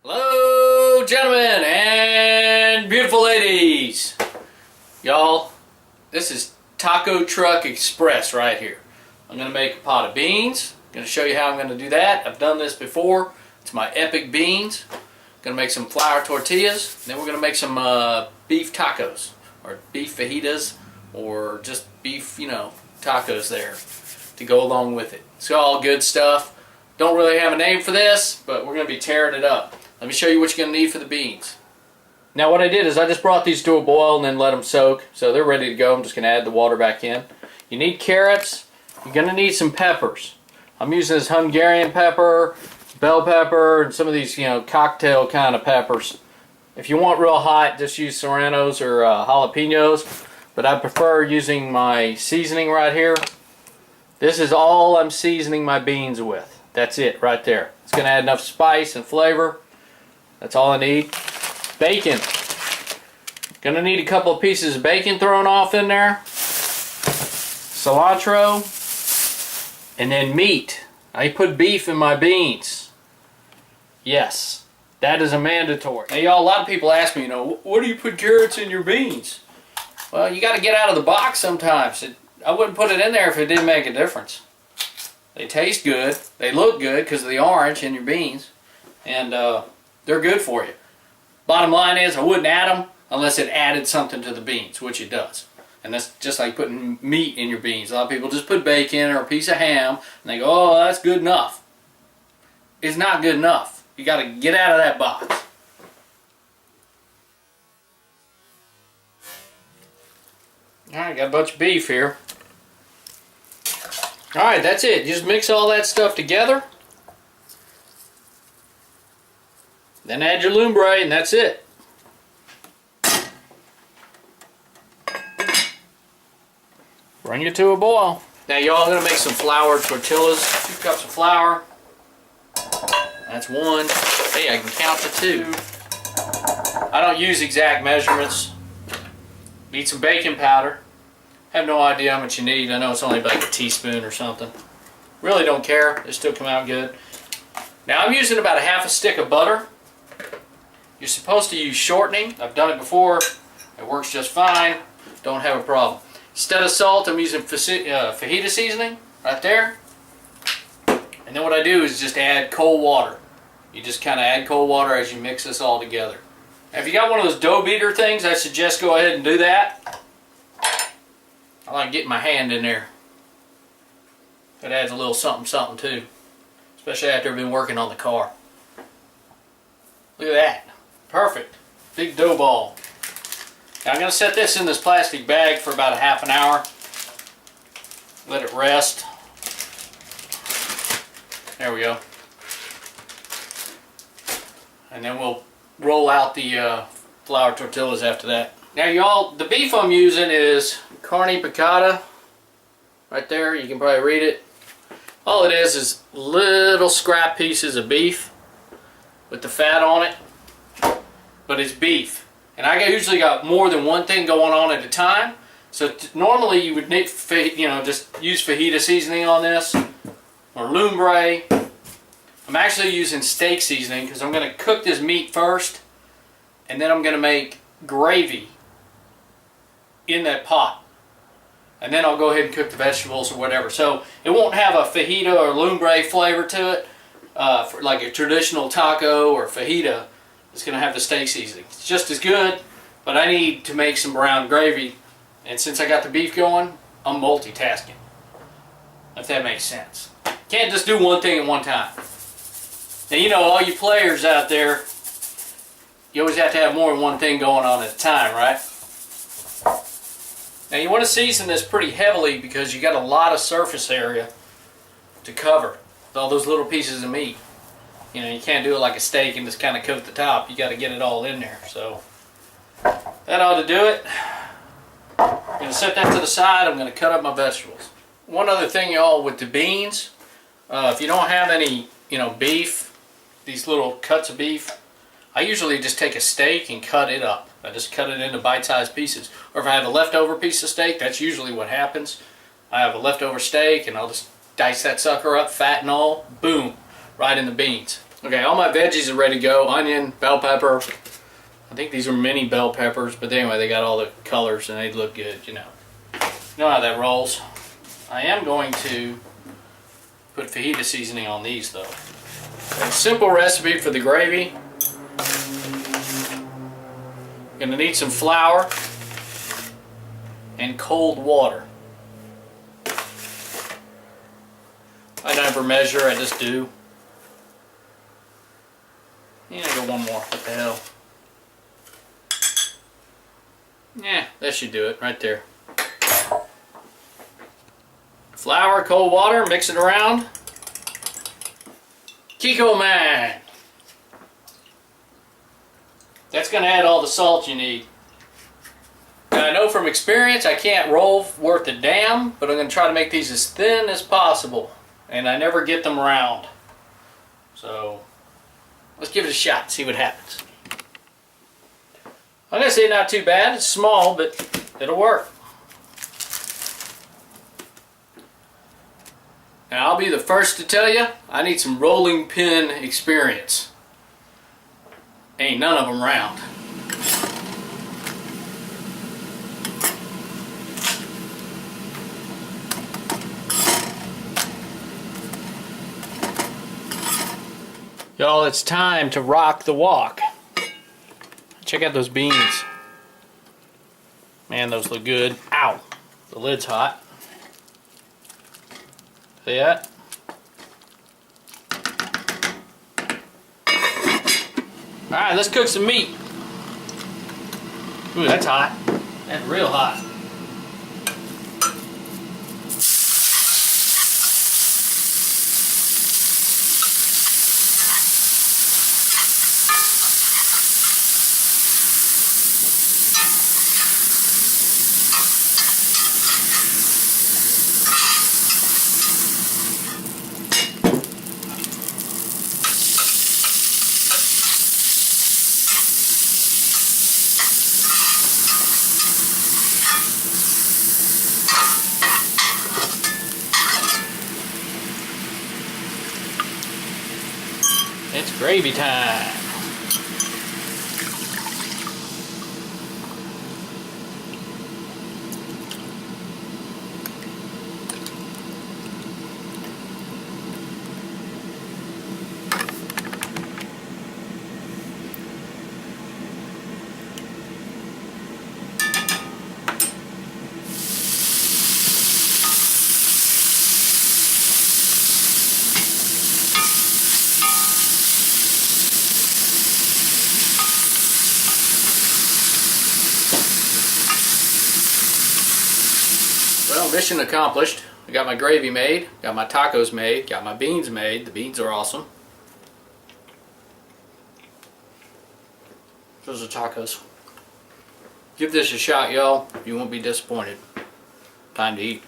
Hello, gentlemen and beautiful ladies. Y'all, this is Taco Truck Express right here. I'm going to make a pot of beans. I'm going to show you how I'm going to do that. I've done this before. It's my epic beans. I'm going to make some flour tortillas. Then we're going to make some beef tacos, or beef fajitas, or just beef, tacos there to go along with it. It's all good stuff. Don't really have a name for this, but we're going to be tearing it up. Let me show you what you're going to need for the beans. Now what I did is I just brought these to a boil and then let them soak. So they're ready to go. I'm just going to add the water back in. You need carrots. You're going to need some peppers. I'm using this Hungarian pepper, bell pepper, and some of these, cocktail kind of peppers. If you want real hot, just use serranos or jalapenos. But I prefer using my seasoning right here. This is all I'm seasoning my beans with. That's it right there. It's going to add enough spice and flavor. That's all I need. Bacon. Gonna need a couple of pieces of bacon thrown off in there. Cilantro. And then meat. I put beef in my beans. Yes, that is a mandatory. Now y'all, a lot of people ask me, what do you put carrots in your beans? Well, you gotta get out of the box sometimes. I wouldn't put it in there if it didn't make a difference. They taste good. They look good because of the orange in your beans. And they're good for you. Bottom line is, I wouldn't add them unless it added something to the beans, which it does. And that's just like putting meat in your beans. A lot of people just put bacon or a piece of ham, and they go, oh, that's good enough. It's not good enough. You got to get out of that box. Alright, got a bunch of beef here. Alright, that's it. Just mix all that stuff together. Then add your lumbre, and that's it. Bring it to a boil. Now y'all, going to make some flour tortillas. 2 cups of flour. That's 1. Hey, I can count to 2. I don't use exact measurements. Need some baking powder. Have no idea how much you need. I know it's only like a teaspoon or something. Really don't care. They still come out good. Now I'm using about a half a stick of butter. You're supposed to use shortening. I've done it before. It works just fine. Don't have a problem. Instead of salt, I'm using fajita seasoning right there. And then what I do is just add cold water. You just kind of add cold water as you mix this all together. Now, if you got one of those dough beater things, I suggest go ahead and do that. I like getting my hand in there. That adds a little something something too. Especially after I've been working on the car. Look at that. Perfect. Big dough ball. Now I'm going to set this in this plastic bag for about a half an hour. Let it rest. There we go. And then we'll roll out the flour tortillas after that. Now y'all, the beef I'm using is carne picada. Right there, you can probably read it. All it is little scrap pieces of beef with the fat on it. But it's beef. And I usually got more than one thing going on at a time. So normally you would need, just use fajita seasoning on this, or lumbre. I'm actually using steak seasoning because I'm going to cook this meat first, and then I'm going to make gravy in that pot. And then I'll go ahead and cook the vegetables or whatever. So it won't have a fajita or lumbre flavor to it, for like a traditional taco or fajita. It's going to have the steak seasoning. It's just as good, but I need to make some brown gravy. And since I got the beef going, I'm multitasking. If that makes sense. Can't just do one thing at one time. Now, all you players out there, you always have to have more than one thing going on at a time, right? Now, you want to season this pretty heavily because you got a lot of surface area to cover with all those little pieces of meat. You can't do it like a steak and just kind of coat the top. You got to get it all in there. So that ought to do it. I'm going to set that to the side. I'm going to cut up my vegetables. One other thing, y'all, with the beans, if you don't have any, beef, these little cuts of beef, I usually just take a steak and cut it up. I just cut it into bite-sized pieces. Or if I have a leftover piece of steak, that's usually what happens. I have a leftover steak and I'll just dice that sucker up, fat and all, boom, right in the beans. Okay, all my veggies are ready to go. Onion, bell pepper. I think these are mini bell peppers, but anyway, they got all the colors and they look good, you know. You know how that rolls. I am going to put fajita seasoning on these though. A simple recipe for the gravy. Gonna need some flour and cold water. I never measure, I just do. And I go one more, what the hell. Yeah, that should do it right there. Flour, cold water, mix it around. Kikkoman. That's going to add all the salt you need. Now I know from experience I can't roll worth a damn, but I'm going to try to make these as thin as possible. And I never get them round. So let's give it a shot and see what happens. I'm going to say not too bad. It's small, but it'll work. Now I'll be the first to tell you, I need some rolling pin experience. Ain't none of them round. Y'all, it's time to rock the walk. Check out those beans. Man, those look good. Ow! The lid's hot. See that? Alright, let's cook some meat. Ooh, that's hot. That's real hot. It's gravy time. Well, mission accomplished. I got my gravy made, got my tacos made, got my beans made. The beans are awesome. Those are tacos. Give this a shot, y'all. You won't be disappointed. Time to eat.